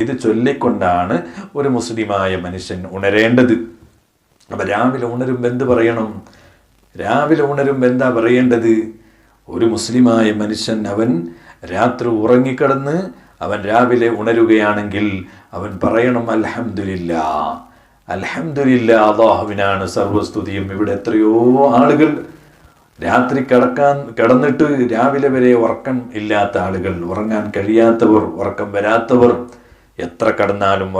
ഇത് ചൊല്ലിക്കൊണ്ടാണ് ഒരു മുസ്ലിമായ മനുഷ്യൻ ഉണരേണ്ടത്. അപ്പം രാവിലെ ഉണരുമ്പോൾ എന്ത് പറയണം? രാവിലെ ഉണരുമ്പോൾ എന്താ പറയേണ്ടത്? ഒരു മുസ്ലിമായ മനുഷ്യൻ അവൻ രാത്രി ഉറങ്ങിക്കിടന്ന് അവൻ രാവിലെ ഉണരുകയാണെങ്കിൽ അവൻ പറയണം അൽഹംദുലില്ലാ, അൽഹംദുലില്ലാ, അല്ലാഹുവിനാണ് സർവസ്തുതിയും. ഇവിടെ എത്രയോ ആളുകൾ രാത്രി കിടന്നിട്ട് രാവിലെ വരെ ഉറക്കം ഇല്ലാത്ത ആളുകൾ, ഉറങ്ങാൻ കഴിയാത്തവർ, ഉറക്കം വരാത്തവർ, എത്ര കിടന്നാലും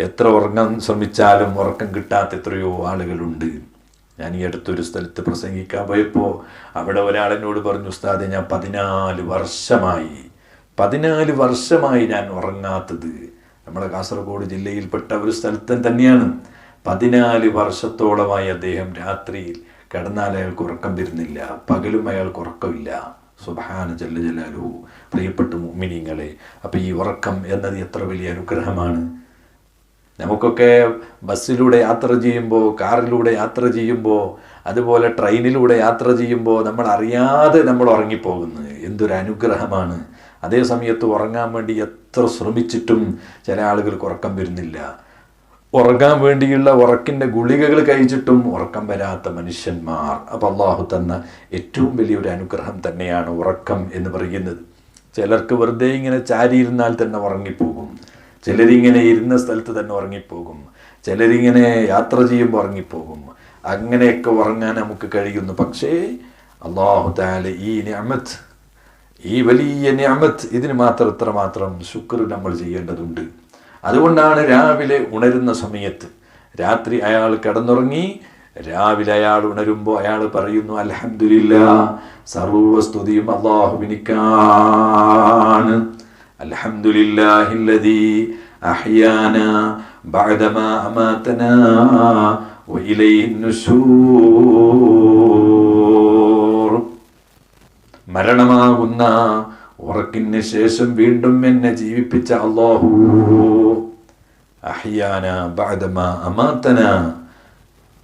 എത്ര ഉറങ്ങാൻ ശ്രമിച്ചാലും ഉറക്കം കിട്ടാത്ത എത്രയോ ആളുകളുണ്ട്. ഞാൻ ഈ അടുത്തൊരു സ്ഥലത്ത് പ്രസംഗിക്കാൻ പോയപ്പോൾ അവിടെ ഒരാളെന്നോട് പറഞ്ഞു, ഉസ്താദെ ഞാൻ 14 വർഷമായി ഞാൻ ഉറങ്ങാത്തത്. നമ്മുടെ കാസർഗോഡ് ജില്ലയിൽപ്പെട്ട ഒരു സ്ഥലത്ത് തന്നെയാണ്. 14 വർഷത്തോളമായി അദ്ദേഹം രാത്രിയിൽ കിടന്നാൽ അയാൾക്ക് ഉറക്കം വരുന്നില്ല, പകലും അയാൾക്ക് ഉറക്കമില്ല. സുബ്ഹാന ജല്ല ജലാലുഹു. പ്രിയപ്പെട്ട മുഅ്മിനീങ്ങളെ, അപ്പോൾ ഈ ഉറക്കം എന്നത് എത്ര വലിയ അനുഗ്രഹമാണ്. നമുക്കൊക്കെ ബസ്സിലൂടെ യാത്ര ചെയ്യുമ്പോൾ, കാറിലൂടെ യാത്ര ചെയ്യുമ്പോൾ, അതുപോലെ ട്രെയിനിലൂടെ യാത്ര ചെയ്യുമ്പോൾ നമ്മൾ അറിയാതെ നമ്മൾ ഉറങ്ങിപ്പോകുന്നത് എന്തൊരു അനുഗ്രഹമാണ്. അതേ സമയത്ത് ഉറങ്ങാൻ വേണ്ടി എത്ര ശ്രമിച്ചിട്ടും ചില ആളുകൾക്ക് ഉറക്കം വരുന്നില്ല. ഉറങ്ങാൻ വേണ്ടിയുള്ള ഉറക്കിൻ്റെ ഗുളികകൾ കഴിച്ചിട്ടും ഉറക്കം വരാത്ത മനുഷ്യന്മാർ. അപ്പോൾ അള്ളാഹു തന്ന ഏറ്റവും വലിയൊരു അനുഗ്രഹം തന്നെയാണ് ഉറക്കം എന്ന് പറയുന്നത്. ചിലർക്ക് വെറുതെ ഇങ്ങനെ ചാരിയിരുന്നാൽ തന്നെ ഉറങ്ങിപ്പോകും, ചിലരിങ്ങനെ ഇരുന്ന സ്ഥലത്ത് തന്നെ ഉറങ്ങിപ്പോകും, ചിലരിങ്ങനെ യാത്ര ചെയ്യുമ്പോൾ ഉറങ്ങിപ്പോകും. അങ്ങനെയൊക്കെ ഉറങ്ങാൻ നമുക്ക് കഴിയുന്നു. പക്ഷേ അല്ലാഹു തആല ഈ നിഅമത്ത്, ഈ വലിയ നിഅമത്ത്, ഇതിന് എത്രമാത്രം ശുക്ർ നമ്മൾ ചെയ്യേണ്ടതുണ്ട്. അതുകൊണ്ടാണ് രാവിലെ ഉണരുന്ന സമയത്ത്, രാത്രി അയാൾ കിടന്നുറങ്ങി രാവിലെ അയാൾ ഉണരുമ്പോൾ അയാൾ പറയുന്നു അൽഹംദുലില്ലാ, സർവസ്തുതിയും അല്ലാഹുവിനിക്കാണ്. അൽഹംദുലില്ലാഹില്ലദീ അഹ്യാനാ ബഅദമാ അമാതനാ വഇലൈഹിൻ നുശൂർ. മരണമാകുന്ന ഉറക്കിന് ശേഷം വീണ്ടും എന്നെ ജീവിപ്പിച്ച അല്ലാഹു, അഹ്യാനാ ബഅദമാ അമാതനാ,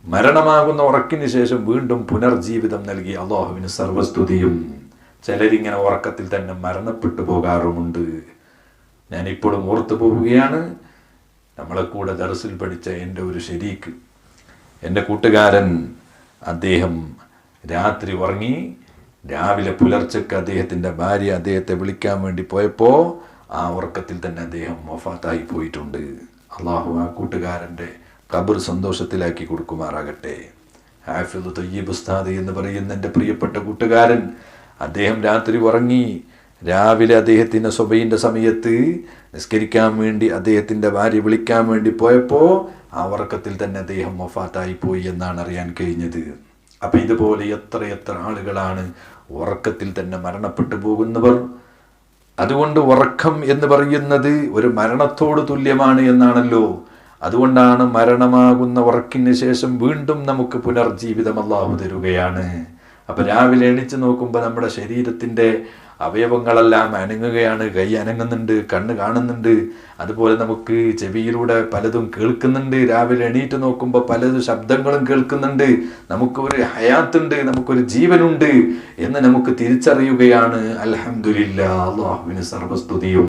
മരണമാകുന്ന ഉറക്കിന് ശേഷം വീണ്ടും പുനർജീവിതം നൽകി അല്ലാഹുവിന് സർവസ്തുതിയും. ചിലരിങ്ങനെ ഉറക്കത്തിൽ തന്നെ മരണപ്പെട്ടു പോകാറുമുണ്ട്. ഞാനിപ്പോഴും ഓർത്തു പോവുകയാണ്, നമ്മളെ കൂടെ ദർസിൽ പഠിച്ച എൻ്റെ ഒരു ശരീക്ക്, എൻ്റെ കൂട്ടുകാരൻ, അദ്ദേഹം രാത്രി ഉറങ്ങി രാവിലെ പുലർച്ചയ്ക്ക് അദ്ദേഹത്തിൻ്റെ ഭാര്യ അദ്ദേഹത്തെ വിളിക്കാൻ വേണ്ടി പോയപ്പോൾ ആ ഉറക്കത്തിൽ തന്നെ അദ്ദേഹം വഫാത്തായി പോയിട്ടുണ്ട്. അള്ളാഹു ആ കൂട്ടുകാരൻ്റെ ഖബർ സന്തോഷത്തിലാക്കി കൊടുക്കുമാറാകട്ടെ. ഹാഫിദ് തയ്യിബ് ഉസ്താദ് എന്ന് പറയുന്ന എൻ്റെ പ്രിയപ്പെട്ട കൂട്ടുകാരൻ, അദ്ദേഹം രാത്രി ഉറങ്ങി രാവിലെ അദ്ദേഹത്തിൻ്റെ സുബഹിൻ്റെ സമയത്ത് നിസ്കരിക്കാൻ വേണ്ടി അദ്ദേഹത്തിൻ്റെ ഭാര്യ വിളിക്കാൻ വേണ്ടി പോയപ്പോൾ ആ ഉറക്കത്തിൽ തന്നെ അദ്ദേഹം വഫാത്തായി പോയി എന്നാണ് അറിയാൻ കഴിഞ്ഞത്. അപ്പം ഇതുപോലെ എത്ര ആളുകളാണ് ഉറക്കത്തിൽ തന്നെ മരണപ്പെട്ടു പോകുന്നവർ. അതുകൊണ്ട് ഉറക്കം എന്ന് പറയുന്നത് ഒരു മരണത്തോട് തുല്യമാണ് എന്നാണല്ലോ. അതുകൊണ്ടാണ് മരണമാകുന്ന ഉറക്കിന് ശേഷം വീണ്ടും നമുക്ക് പുനർജീവിതം അല്ലാഹു തരുകയാണ്. അപ്പം രാവിലെ എണീച്ച് നോക്കുമ്പോൾ നമ്മുടെ ശരീരത്തിൻ്റെ അവയവങ്ങളെല്ലാം അനങ്ങുകയാണ്. കൈ അനങ്ങുന്നുണ്ട്, കണ്ണ് കാണുന്നുണ്ട്, അതുപോലെ നമുക്ക് ചെവിയിലൂടെ പലതും കേൾക്കുന്നുണ്ട്. രാവിലെ എണീറ്റ് നോക്കുമ്പോൾ പലതും ശബ്ദങ്ങളും കേൾക്കുന്നുണ്ട്. നമുക്കൊരു ഹയാത്തുണ്ട്, നമുക്കൊരു ജീവനുണ്ട് എന്ന് നമുക്ക് തിരിച്ചറിയുകയാണ്. അൽഹംദുലില്ലാ, അല്ലാഹുവിന് സർവസ്തുതിയും.